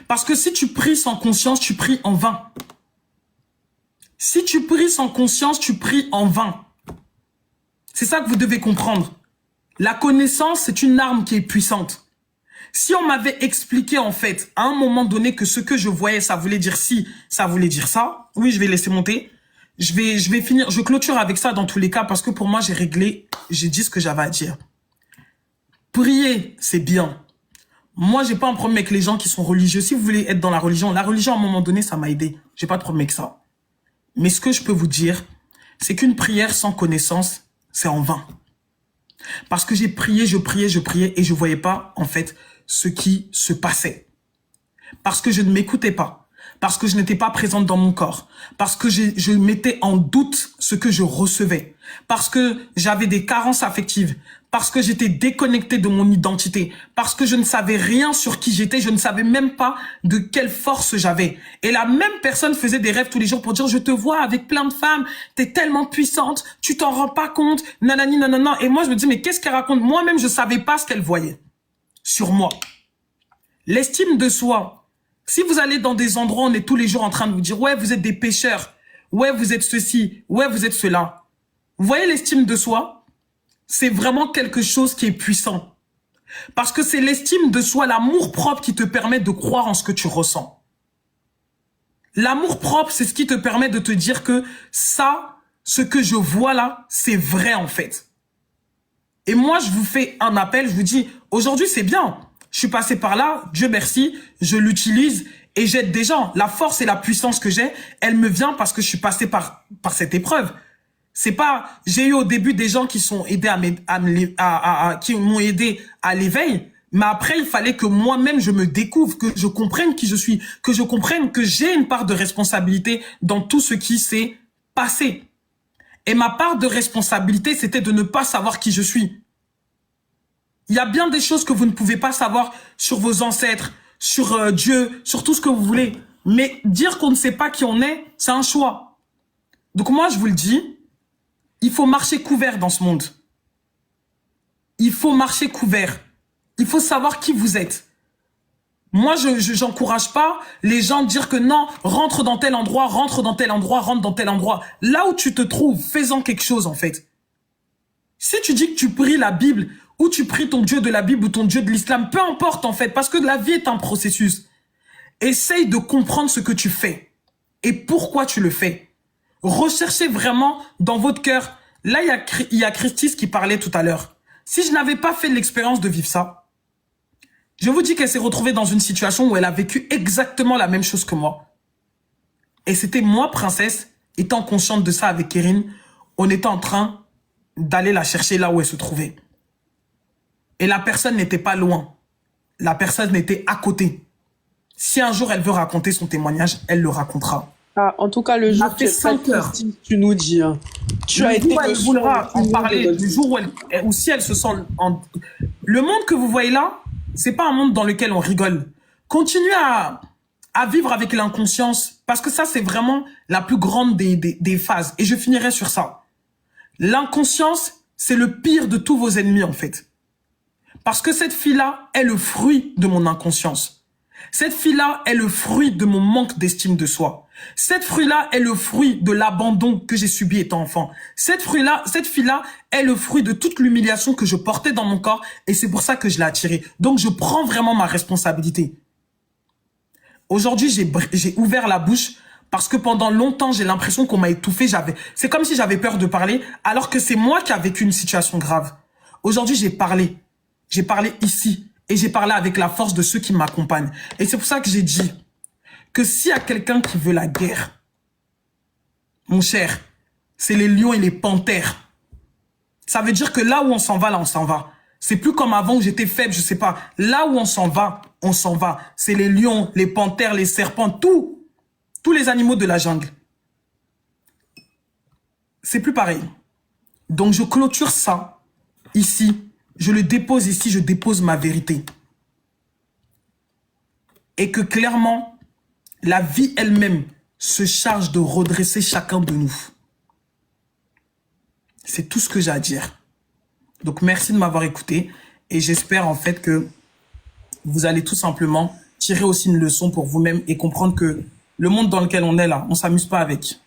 Parce que si tu pries sans conscience, tu pries en vain. Si tu pries sans conscience, tu pries en vain. C'est ça que vous devez comprendre. La connaissance, c'est une arme qui est puissante. Si on m'avait expliqué, en fait, à un moment donné, que ce que je voyais, ça voulait dire ci, ça voulait dire ça. Oui, je vais laisser monter. Je vais finir, je clôture avec ça dans tous les cas, parce que pour moi, j'ai réglé, j'ai dit ce que j'avais à dire. Prier, c'est bien. Moi, j'ai pas un problème avec les gens qui sont religieux. Si vous voulez être dans la religion, à un moment donné, ça m'a aidé. J'ai pas de problème avec ça. Mais ce que je peux vous dire, c'est qu'une prière sans connaissance, c'est en vain. Parce que j'ai prié, je priais, et je voyais pas, en fait, ce qui se passait. Parce que je ne m'écoutais pas. Parce que je n'étais pas présente dans mon corps. Parce que je mettais en doute ce que je recevais. Parce que j'avais des carences affectives. Parce que j'étais déconnectée de mon identité. Parce que je ne savais rien sur qui j'étais. Je ne savais même pas de quelle force j'avais. Et la même personne faisait des rêves tous les jours pour dire « Je te vois avec plein de femmes. T'es tellement puissante. Tu t'en rends pas compte. Nanani, nanana. » Et moi, je me dis « Mais qu'est-ce qu'elle raconte ?» Moi-même, je savais pas ce qu'elle voyait sur moi. L'estime de soi. Si vous allez dans des endroits, on est tous les jours en train de vous dire « Ouais, vous êtes des pécheurs. Ouais, vous êtes ceci. Ouais, vous êtes cela. » Vous voyez l'estime de soi? C'est vraiment quelque chose qui est puissant. Parce que c'est l'estime de soi, l'amour propre qui te permet de croire en ce que tu ressens. L'amour propre, c'est ce qui te permet de te dire que ça, ce que je vois là, c'est vrai en fait. Et moi, je vous fais un appel, je vous dis, aujourd'hui c'est bien. Je suis passé par là, Dieu merci, je l'utilise et j'aide des gens. La force et la puissance que j'ai, elle me vient parce que je suis passé par cette épreuve. C'est pas, j'ai eu au début des gens qui sont aidés qui m'ont aidé à l'éveil, mais après il fallait que moi-même je me découvre, que je comprenne qui je suis, que je comprenne que j'ai une part de responsabilité dans tout ce qui s'est passé. Et ma part de responsabilité, c'était de ne pas savoir qui je suis. Il y a bien des choses que vous ne pouvez pas savoir sur vos ancêtres, sur Dieu, sur tout ce que vous voulez. Mais dire qu'on ne sait pas qui on est, c'est un choix. Donc moi, je vous le dis, il faut marcher couvert dans ce monde. Il faut marcher couvert. Il faut savoir qui vous êtes. Moi, j'encourage pas les gens à dire que non, rentre dans tel endroit, rentre dans tel endroit, rentre dans tel endroit. Là où tu te trouves, fais-en quelque chose en fait. Si tu dis que tu pries la Bible, ou tu pries ton Dieu de la Bible ou ton Dieu de l'islam, peu importe en fait, parce que la vie est un processus. Essaye de comprendre ce que tu fais et pourquoi tu le fais. Recherchez vraiment dans votre cœur. Là, il y a Christine qui parlait tout à l'heure. Si je n'avais pas fait l'expérience de vivre ça, je vous dis qu'elle s'est retrouvée dans une situation où elle a vécu exactement la même chose que moi. Et c'était moi, princesse, étant consciente de ça avec Kérine, on était en train d'aller la chercher là où elle se trouvait. Et la personne n'était pas loin. La personne était à côté. Si un jour elle veut raconter son témoignage, elle le racontera. Ah, en tout cas, le jour où tu nous dis, hein, tu as été elle voudra en parler, le jour où si elle se sent le monde que vous voyez là, c'est pas un monde dans lequel on rigole. Continuez à vivre avec l'inconscience, parce que ça, c'est vraiment la plus grande des phases. Et je finirai sur ça. L'inconscience, c'est le pire de tous vos ennemis, en fait. Parce que cette fille-là est le fruit de mon inconscience. Cette fille-là est le fruit de mon manque d'estime de soi. Cette fille-là est le fruit de l'abandon que j'ai subi étant enfant. Cette fille-là est le fruit de toute l'humiliation que je portais dans mon corps et c'est pour ça que je l'ai attirée. Donc je prends vraiment ma responsabilité. Aujourd'hui, j'ai ouvert la bouche parce que pendant longtemps, j'ai l'impression qu'on m'a étouffé. C'est comme si j'avais peur de parler alors que c'est moi qui ai vécu une situation grave. Aujourd'hui, j'ai parlé. J'ai parlé ici. Et j'ai parlé avec la force de ceux qui m'accompagnent. Et c'est pour ça que j'ai dit que s'il y a quelqu'un qui veut la guerre, mon cher, c'est les lions et les panthères. Ça veut dire que là où on s'en va, là on s'en va. C'est plus comme avant où j'étais faible, je sais pas. Là où on s'en va, on s'en va. C'est les lions, les panthères, les serpents, tous les animaux de la jungle. C'est plus pareil. Donc je clôture ça ici. Je le dépose ici, je dépose ma vérité. Et que clairement, la vie elle-même se charge de redresser chacun de nous. C'est tout ce que j'ai à dire. Donc merci de m'avoir écouté et j'espère en fait que vous allez tout simplement tirer aussi une leçon pour vous-même et comprendre que le monde dans lequel on est là, on s'amuse pas avec.